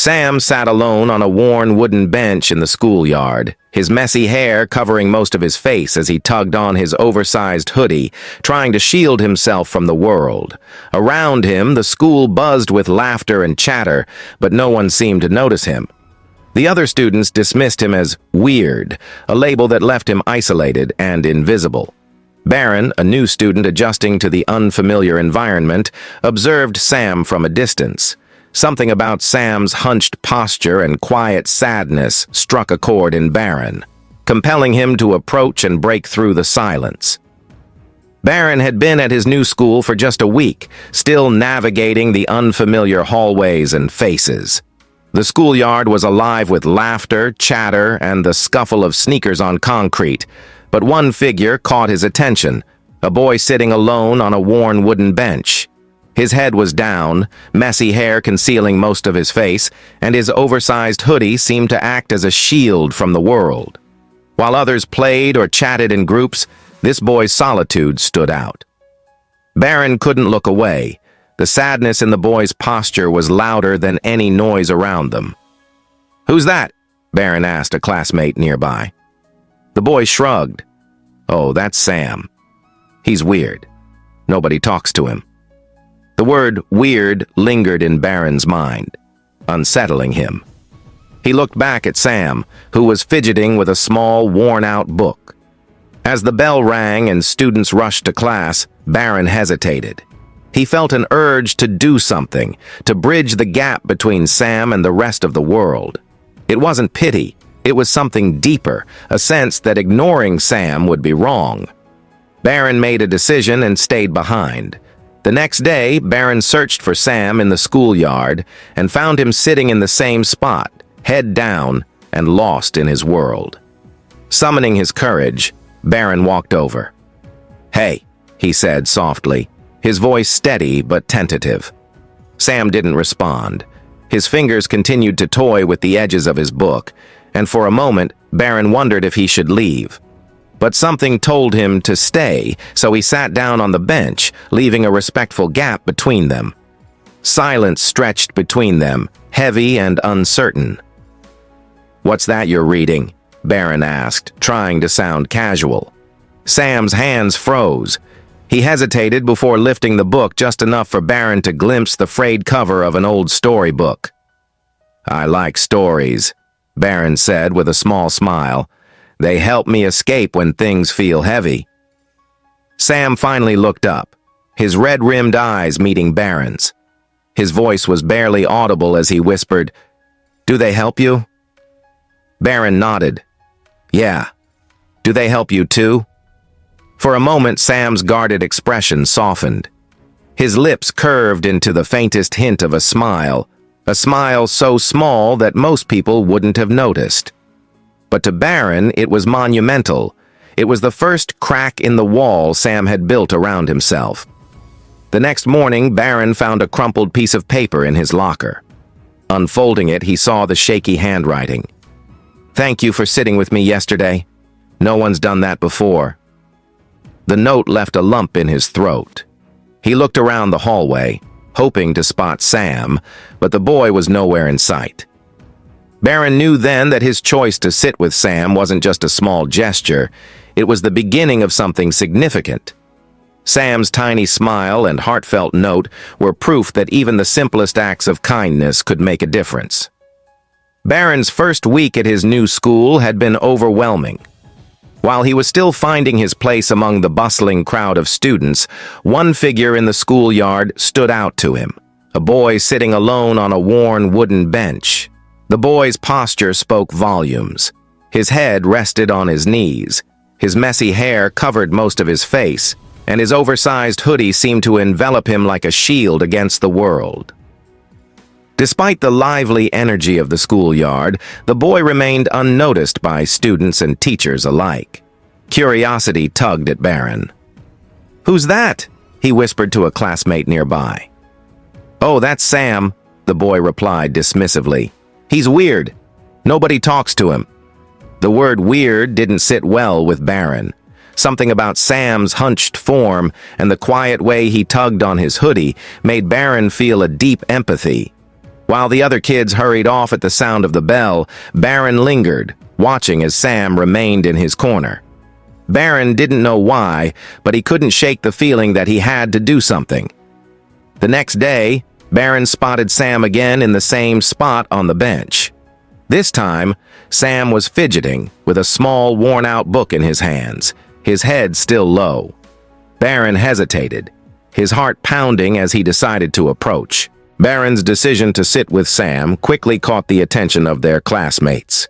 Sam sat alone on a worn wooden bench in the schoolyard, his messy hair covering most of his face as he tugged on his oversized hoodie, trying to shield himself from the world. Around him, the school buzzed with laughter and chatter, but no one seemed to notice him. The other students dismissed him as weird, a label that left him isolated and invisible. Barron, a new student adjusting to the unfamiliar environment, observed Sam from a distance. Something about Sam's hunched posture and quiet sadness struck a chord in Barron, compelling him to approach and break through the silence. Barron had been at his new school for just a week, still navigating the unfamiliar hallways and faces. The schoolyard was alive with laughter, chatter, and the scuffle of sneakers on concrete, but one figure caught his attention, a boy sitting alone on a worn wooden bench. His head was down, messy hair concealing most of his face, and his oversized hoodie seemed to act as a shield from the world. While others played or chatted in groups, this boy's solitude stood out. Barron couldn't look away. The sadness in the boy's posture was louder than any noise around them. "Who's that?" Barron asked a classmate nearby. The boy shrugged. "Oh, that's Sam. He's weird. Nobody talks to him." The word weird lingered in Barron's mind, unsettling him. He looked back at Sam, who was fidgeting with a small, worn-out book. As the bell rang and students rushed to class, Barron hesitated. He felt an urge to do something, to bridge the gap between Sam and the rest of the world. It wasn't pity, it was something deeper, a sense that ignoring Sam would be wrong. Barron made a decision and stayed behind. The next day, Barron searched for Sam in the schoolyard and found him sitting in the same spot, head down and lost in his world. Summoning his courage, Barron walked over. "Hey," he said softly, his voice steady but tentative. Sam didn't respond. His fingers continued to toy with the edges of his book, and for a moment, Barron wondered if he should leave. But something told him to stay, so he sat down on the bench, leaving a respectful gap between them. Silence stretched between them, heavy and uncertain. "What's that you're reading?" Barron asked, trying to sound casual. Sam's hands froze. He hesitated before lifting the book just enough for Barron to glimpse the frayed cover of an old storybook. "I like stories," Barron said with a small smile. "They help me escape when things feel heavy." Sam finally looked up, his red-rimmed eyes meeting Barron's. His voice was barely audible as he whispered, "Do they help you?" Barron nodded. "Yeah. Do they help you too?" For a moment, Sam's guarded expression softened. His lips curved into the faintest hint of a smile so small that most people wouldn't have noticed. But to Barron, it was monumental. It was the first crack in the wall Sam had built around himself. The next morning, Barron found a crumpled piece of paper in his locker. Unfolding it, he saw the shaky handwriting. "Thank you for sitting with me yesterday. No one's done that before." The note left a lump in his throat. He looked around the hallway, hoping to spot Sam, but the boy was nowhere in sight. Barron knew then that his choice to sit with Sam wasn't just a small gesture, it was the beginning of something significant. Sam's tiny smile and heartfelt note were proof that even the simplest acts of kindness could make a difference. Barron's first week at his new school had been overwhelming. While he was still finding his place among the bustling crowd of students, one figure in the schoolyard stood out to him, a boy sitting alone on a worn wooden bench. The boy's posture spoke volumes. His head rested on his knees. His messy hair covered most of his face, and his oversized hoodie seemed to envelop him like a shield against the world. Despite the lively energy of the schoolyard, the boy remained unnoticed by students and teachers alike. Curiosity tugged at Barron. "Who's that?" he whispered to a classmate nearby. "Oh, that's Sam," the boy replied dismissively. "He's weird. Nobody talks to him." The word weird didn't sit well with Barron. Something about Sam's hunched form and the quiet way he tugged on his hoodie made Barron feel a deep empathy. While the other kids hurried off at the sound of the bell, Barron lingered, watching as Sam remained in his corner. Barron didn't know why, but he couldn't shake the feeling that he had to do something. The next day, Barron spotted Sam again in the same spot on the bench. This time, Sam was fidgeting with a small, worn-out book in his hands, his head still low. Barron hesitated, his heart pounding as he decided to approach. Barron's decision to sit with Sam quickly caught the attention of their classmates.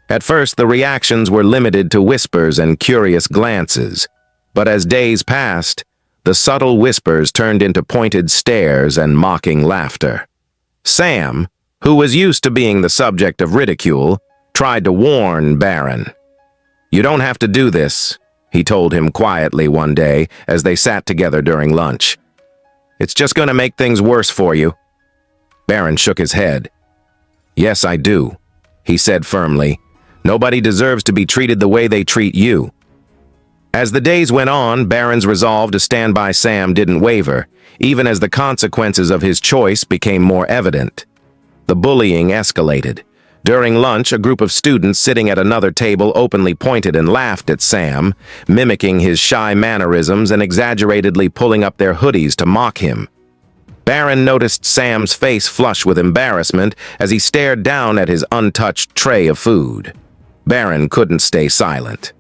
At first, the reactions were limited to whispers and curious glances, but as days passed, the subtle whispers turned into pointed stares and mocking laughter. Sam, who was used to being the subject of ridicule, tried to warn Barron. "You don't have to do this," he told him quietly one day as they sat together during lunch. "It's just going to make things worse for you." Barron shook his head. "Yes, I do," he said firmly. "Nobody deserves to be treated the way they treat you." As the days went on, Barron's resolve to stand by Sam didn't waver, even as the consequences of his choice became more evident. The bullying escalated. During lunch, a group of students sitting at another table openly pointed and laughed at Sam, mimicking his shy mannerisms and exaggeratedly pulling up their hoodies to mock him. Barron noticed Sam's face flush with embarrassment as he stared down at his untouched tray of food. Barron couldn't stay silent.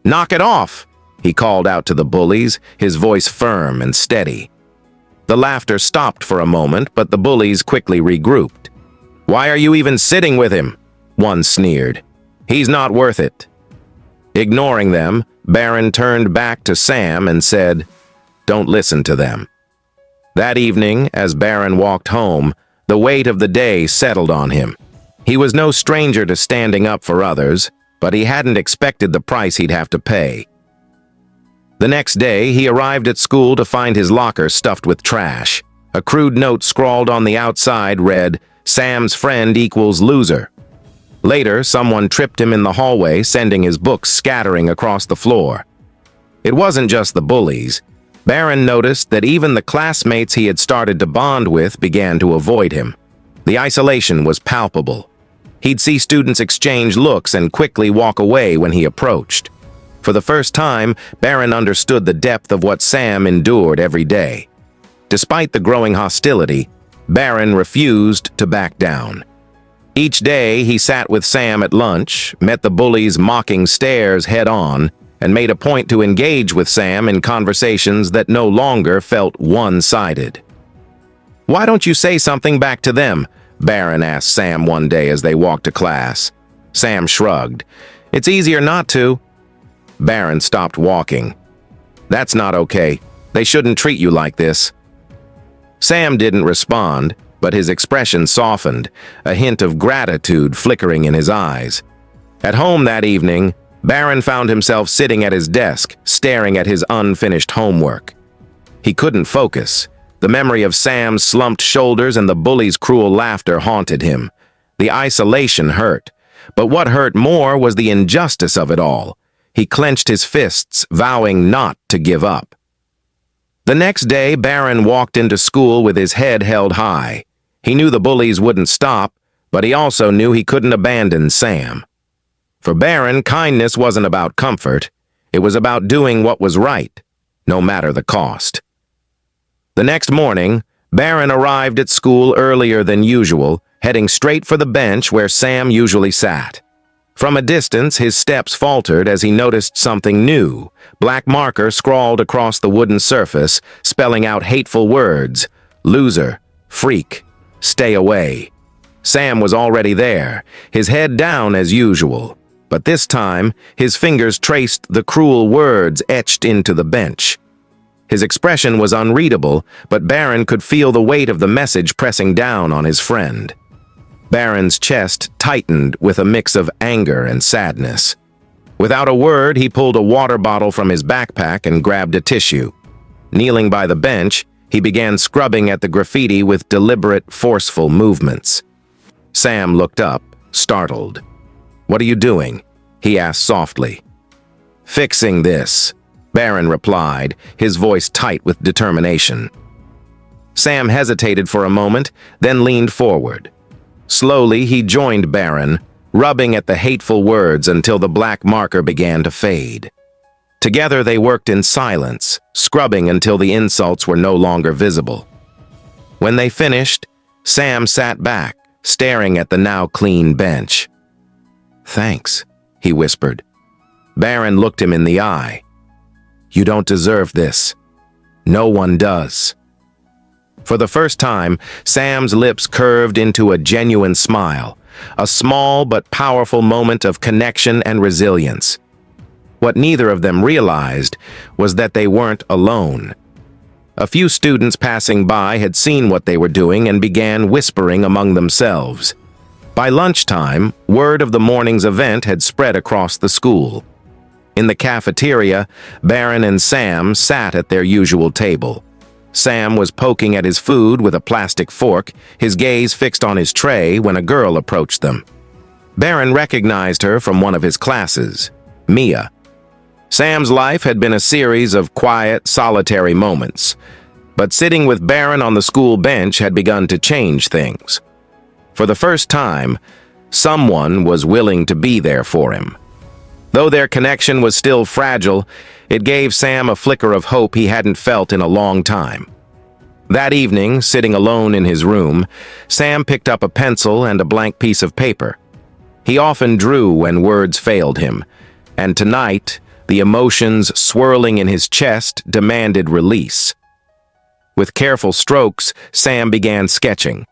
"Knock it off!" he called out to the bullies, his voice firm and steady. The laughter stopped for a moment, but the bullies quickly regrouped. "Why are you even sitting with him?" one sneered. "He's not worth it." Ignoring them, Barron turned back to Sam and said, "Don't listen to them." That evening, as Barron walked home, the weight of the day settled on him. He was no stranger to standing up for others, but he hadn't expected the price he'd have to pay. The next day, he arrived at school to find his locker stuffed with trash. A crude note scrawled on the outside read, "Sam's friend equals loser." Later, someone tripped him in the hallway, sending his books scattering across the floor. It wasn't just the bullies. Barron noticed that even the classmates he had started to bond with began to avoid him. The isolation was palpable. He'd see students exchange looks and quickly walk away when he approached. For the first time, Barron understood the depth of what Sam endured every day. Despite the growing hostility, Barron refused to back down. Each day, he sat with Sam at lunch, met the bullies' mocking stares head-on, and made a point to engage with Sam in conversations that no longer felt one-sided. "Why don't you say something back to them?" Barron asked Sam one day as they walked to class. Sam shrugged. "It's easier not to." Barron stopped walking. "That's not okay. They shouldn't treat you like this." Sam didn't respond, but his expression softened, a hint of gratitude flickering in his eyes. At home that evening, Barron found himself sitting at his desk, staring at his unfinished homework. He couldn't focus. The memory of Sam's slumped shoulders and the bully's cruel laughter haunted him. The isolation hurt, but what hurt more was the injustice of it all. He clenched his fists, vowing not to give up. The next day, Barron walked into school with his head held high. He knew the bullies wouldn't stop, but he also knew he couldn't abandon Sam. For Barron, kindness wasn't about comfort. It was about doing what was right, no matter the cost. The next morning, Barron arrived at school earlier than usual, heading straight for the bench where Sam usually sat. From a distance, his steps faltered as he noticed something new. Black marker scrawled across the wooden surface, spelling out hateful words: loser, freak, stay away. Sam was already there, his head down as usual. But this time, his fingers traced the cruel words etched into the bench. His expression was unreadable, but Barron could feel the weight of the message pressing down on his friend. Barron's chest tightened with a mix of anger and sadness. Without a word, he pulled a water bottle from his backpack and grabbed a tissue. Kneeling by the bench, he began scrubbing at the graffiti with deliberate, forceful movements. Sam looked up, startled. "What are you doing?" he asked softly. "Fixing this," Barron replied, his voice tight with determination. Sam hesitated for a moment, then leaned forward. Slowly, he joined Barron, rubbing at the hateful words until the black marker began to fade. Together they worked in silence, scrubbing until the insults were no longer visible. When they finished, Sam sat back, staring at the now clean bench. "Thanks," he whispered. Barron looked him in the eye. "You don't deserve this. No one does." For the first time, Sam's lips curved into a genuine smile, a small but powerful moment of connection and resilience. What neither of them realized was that they weren't alone. A few students passing by had seen what they were doing and began whispering among themselves. By lunchtime, word of the morning's event had spread across the school. In the cafeteria, Barron and Sam sat at their usual table. Sam was poking at his food with a plastic fork, his gaze fixed on his tray when a girl approached them. Barron recognized her from one of his classes, Mia. Sam's life had been a series of quiet, solitary moments, but sitting with Barron on the school bench had begun to change things. For the first time, someone was willing to be there for him. Though their connection was still fragile, it gave Sam a flicker of hope he hadn't felt in a long time. That evening, sitting alone in his room, Sam picked up a pencil and a blank piece of paper. He often drew when words failed him, and tonight, the emotions swirling in his chest demanded release. With careful strokes, Sam began sketching.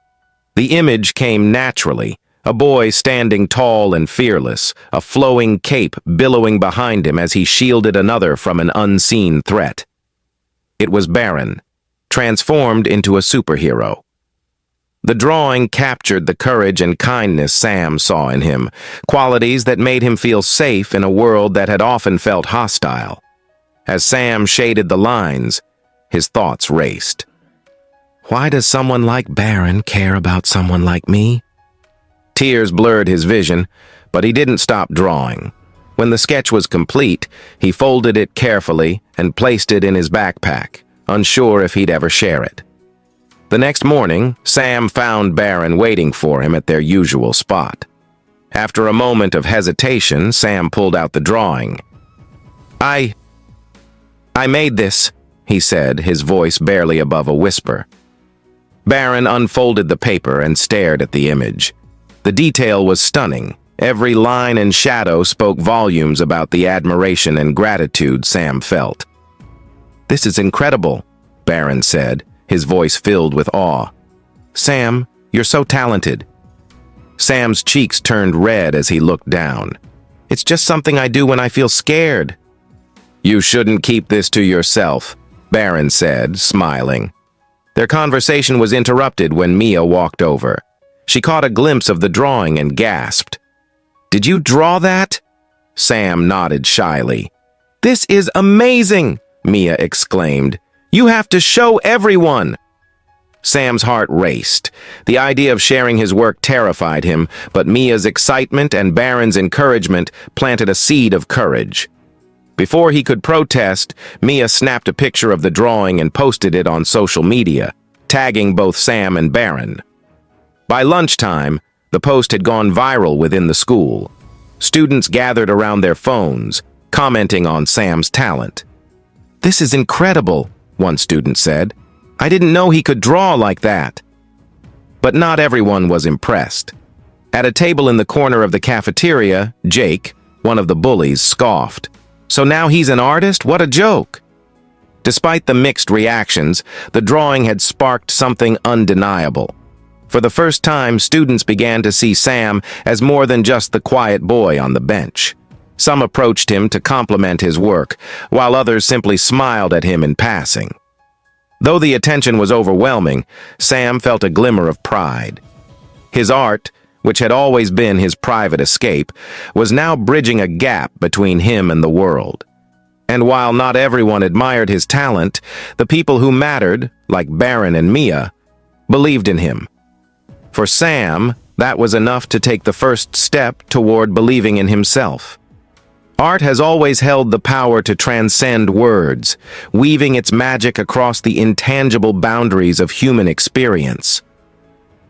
The image came naturally, a boy standing tall and fearless, a flowing cape billowing behind him as he shielded another from an unseen threat. It was Barron, transformed into a superhero. The drawing captured the courage and kindness Sam saw in him, qualities that made him feel safe in a world that had often felt hostile. As Sam shaded the lines, his thoughts raced. Why does someone like Barron care about someone like me? Tears blurred his vision, but he didn't stop drawing. When the sketch was complete, he folded it carefully and placed it in his backpack, unsure if he'd ever share it. The next morning, Sam found Barron waiting for him at their usual spot. After a moment of hesitation, Sam pulled out the drawing. I made this," he said, his voice barely above a whisper. Barron unfolded the paper and stared at the image. The detail was stunning. Every line and shadow spoke volumes about the admiration and gratitude Sam felt. "This is incredible," Barron said, his voice filled with awe. "Sam, you're so talented." Sam's cheeks turned red as he looked down. "It's just something I do when I feel scared." "You shouldn't keep this to yourself," Barron said, smiling. Their conversation was interrupted when Mia walked over. She caught a glimpse of the drawing and gasped. "Did you draw that?" Sam nodded shyly. "This is amazing!" Mia exclaimed. "You have to show everyone!" Sam's heart raced. The idea of sharing his work terrified him, but Mia's excitement and Barron's encouragement planted a seed of courage. Before he could protest, Mia snapped a picture of the drawing and posted it on social media, tagging both Sam and Barron. By lunchtime, the post had gone viral within the school. Students gathered around their phones, commenting on Sam's talent. "This is incredible," one student said. "I didn't know he could draw like that." But not everyone was impressed. At a table in the corner of the cafeteria, Jake, one of the bullies, scoffed. "So now he's an artist? What a joke!" Despite the mixed reactions, the drawing had sparked something undeniable. For the first time, students began to see Sam as more than just the quiet boy on the bench. Some approached him to compliment his work, while others simply smiled at him in passing. Though the attention was overwhelming, Sam felt a glimmer of pride. His art, which had always been his private escape, was now bridging a gap between him and the world. And while not everyone admired his talent, the people who mattered, like Barron and Mia, believed in him. For Sam, that was enough to take the first step toward believing in himself. Art has always held the power to transcend words, weaving its magic across the intangible boundaries of human experience.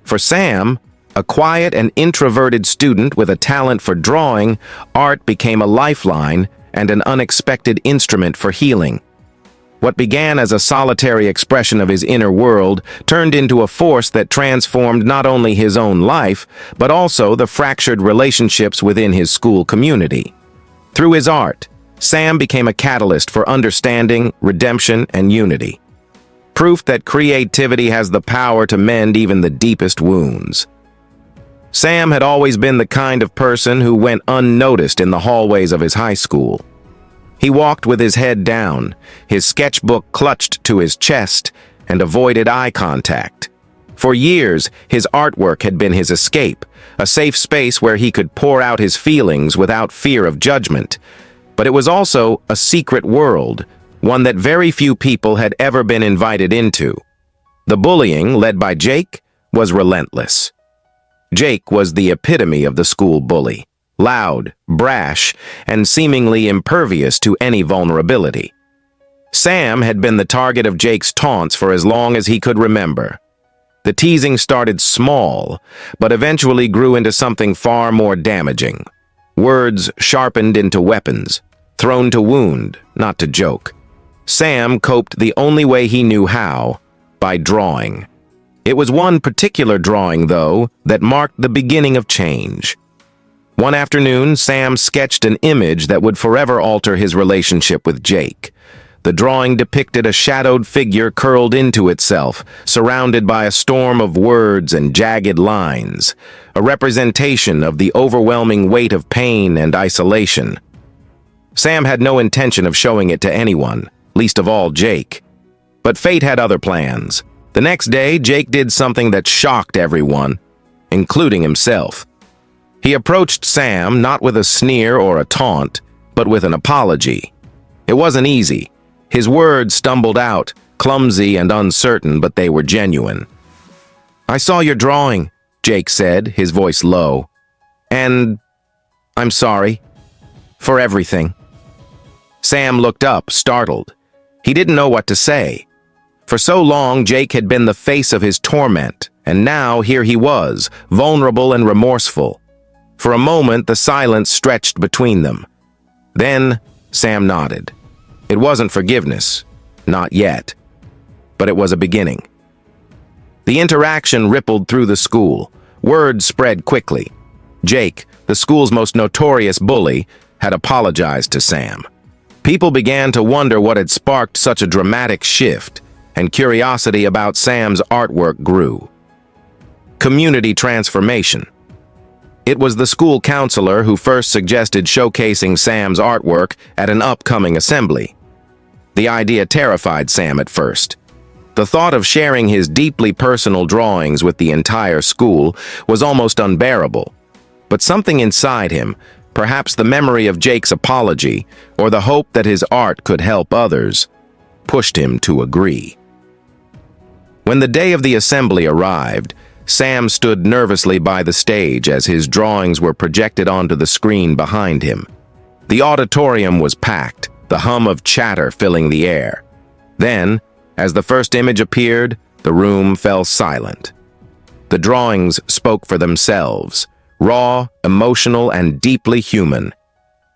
For Sam, a quiet and introverted student with a talent for drawing, art became a lifeline and an unexpected instrument for healing. What began as a solitary expression of his inner world turned into a force that transformed not only his own life, but also the fractured relationships within his school community. Through his art, Sam became a catalyst for understanding, redemption, and unity. Proof that creativity has the power to mend even the deepest wounds. Sam had always been the kind of person who went unnoticed in the hallways of his high school. He walked with his head down, his sketchbook clutched to his chest, and avoided eye contact. For years, his artwork had been his escape, a safe space where he could pour out his feelings without fear of judgment. But it was also a secret world, one that very few people had ever been invited into. The bullying, led by Jake, was relentless. Jake was the epitome of the school bully, loud, brash, and seemingly impervious to any vulnerability. Sam had been the target of Jake's taunts for as long as he could remember. The teasing started small, but eventually grew into something far more damaging. Words sharpened into weapons, thrown to wound, not to joke. Sam coped the only way he knew how, by drawing. It was one particular drawing, though, that marked the beginning of change. One afternoon, Sam sketched an image that would forever alter his relationship with Jake. The drawing depicted a shadowed figure curled into itself, surrounded by a storm of words and jagged lines, a representation of the overwhelming weight of pain and isolation. Sam had no intention of showing it to anyone, least of all Jake. But fate had other plans. The next day, Jake did something that shocked everyone, including himself. He approached Sam not with a sneer or a taunt, but with an apology. It wasn't easy. His words stumbled out, clumsy and uncertain, but they were genuine. "I saw your drawing," Jake said, his voice low. "And I'm sorry. For everything." Sam looked up, startled. He didn't know what to say. For so long, Jake had been the face of his torment, and now here he was, vulnerable and remorseful. For a moment, the silence stretched between them. Then, Sam nodded. It wasn't forgiveness, not yet, but it was a beginning. The interaction rippled through the school. Word spread quickly. Jake, the school's most notorious bully, had apologized to Sam. People began to wonder what had sparked such a dramatic shift, and curiosity about Sam's artwork grew. Community transformation. It was the school counselor who first suggested showcasing Sam's artwork at an upcoming assembly. The idea terrified Sam at first. The thought of sharing his deeply personal drawings with the entire school was almost unbearable. But something inside him, perhaps the memory of Jake's apology or the hope that his art could help others, pushed him to agree. When the day of the assembly arrived, Sam stood nervously by the stage as his drawings were projected onto the screen behind him. The auditorium was packed, the hum of chatter filling the air. Then, as the first image appeared, the room fell silent. The drawings spoke for themselves, raw, emotional, and deeply human.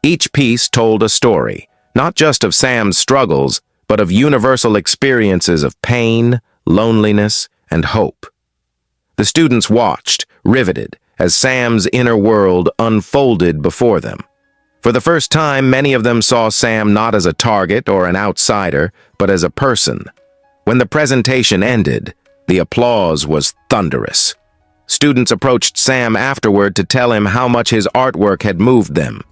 Each piece told a story, not just of Sam's struggles, but of universal experiences of pain, loneliness, and hope. The students watched, riveted, as Sam's inner world unfolded before them. For the first time, many of them saw Sam not as a target or an outsider, but as a person. When the presentation ended, the applause was thunderous. Students approached Sam afterward to tell him how much his artwork had moved them.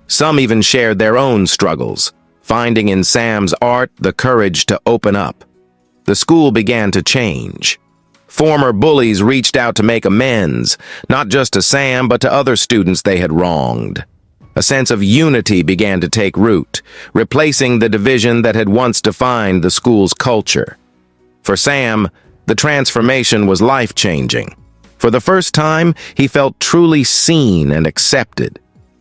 Some even shared their own struggles, finding in Sam's art the courage to open up. The school began to change. Former bullies reached out to make amends, not just to Sam, but to other students they had wronged. A sense of unity began to take root, replacing the division that had once defined the school's culture. For Sam, the transformation was life-changing. For the first time, he felt truly seen and accepted.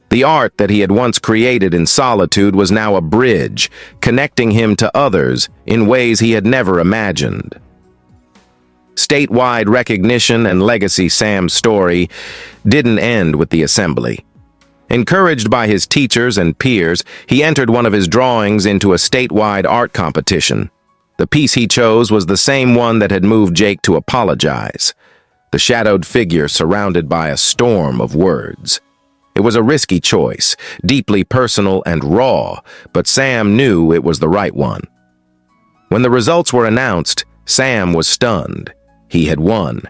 The art that he had once created in solitude was now a bridge, connecting him to others in ways he had never imagined. Statewide recognition and legacy. Sam's story didn't end with the assembly. Encouraged by his teachers and peers, he entered one of his drawings into a statewide art competition. The piece he chose was the same one that had moved Jake to apologize, the shadowed figure surrounded by a storm of words. It was a risky choice, deeply personal and raw, but Sam knew it was the right one. When the results were announced, Sam was stunned. He had won.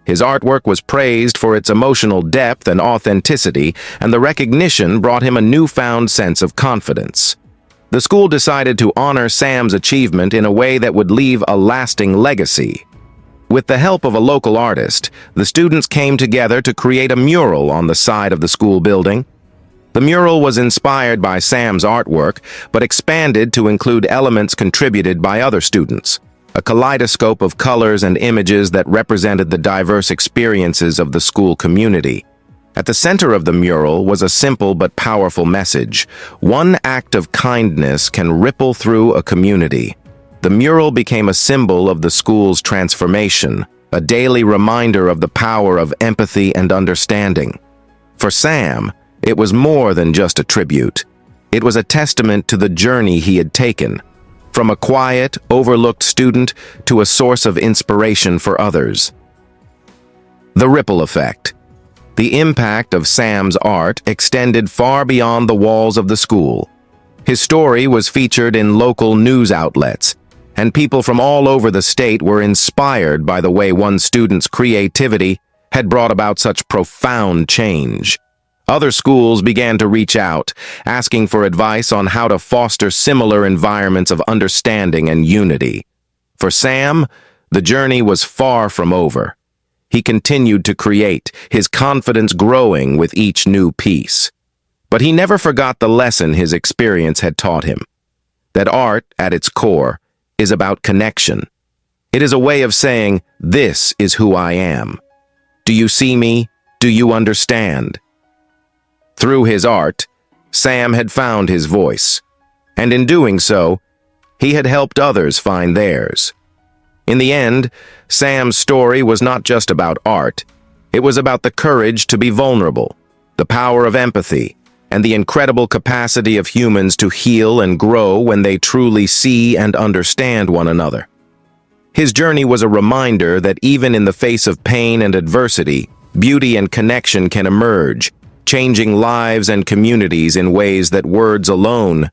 His artwork was praised for its emotional depth and authenticity, and the recognition brought him a newfound sense of confidence. The school decided to honor Sam's achievement in a way that would leave a lasting legacy. With the help of a local artist, the students came together to create a mural on the side of the school building. The mural was inspired by Sam's artwork, but expanded to include elements contributed by other students, a kaleidoscope of colors and images that represented the diverse experiences of the school community. At the center of the mural was a simple but powerful message: one act of kindness can ripple through a community. The mural became a symbol of the school's transformation, a daily reminder of the power of empathy and understanding. For Sam, it was more than just a tribute. It was a testament to the journey he had taken, from a quiet, overlooked student to a source of inspiration for others. The ripple effect. The impact of Sam's art extended far beyond the walls of the school. His story was featured in local news outlets, and people from all over the state were inspired by the way one student's creativity had brought about such profound change. Other schools began to reach out, asking for advice on how to foster similar environments of understanding and unity. For Sam, the journey was far from over. He continued to create, his confidence growing with each new piece. But he never forgot the lesson his experience had taught him: that art, at its core, is about connection. It is a way of saying, "This is who I am. Do you see me? Do you understand?" Through his art, Sam had found his voice, and in doing so, he had helped others find theirs. In the end, Sam's story was not just about art. It was about the courage to be vulnerable, the power of empathy, and the incredible capacity of humans to heal and grow when they truly see and understand one another. His journey was a reminder that even in the face of pain and adversity, beauty and connection can emerge, changing lives and communities in ways that words alone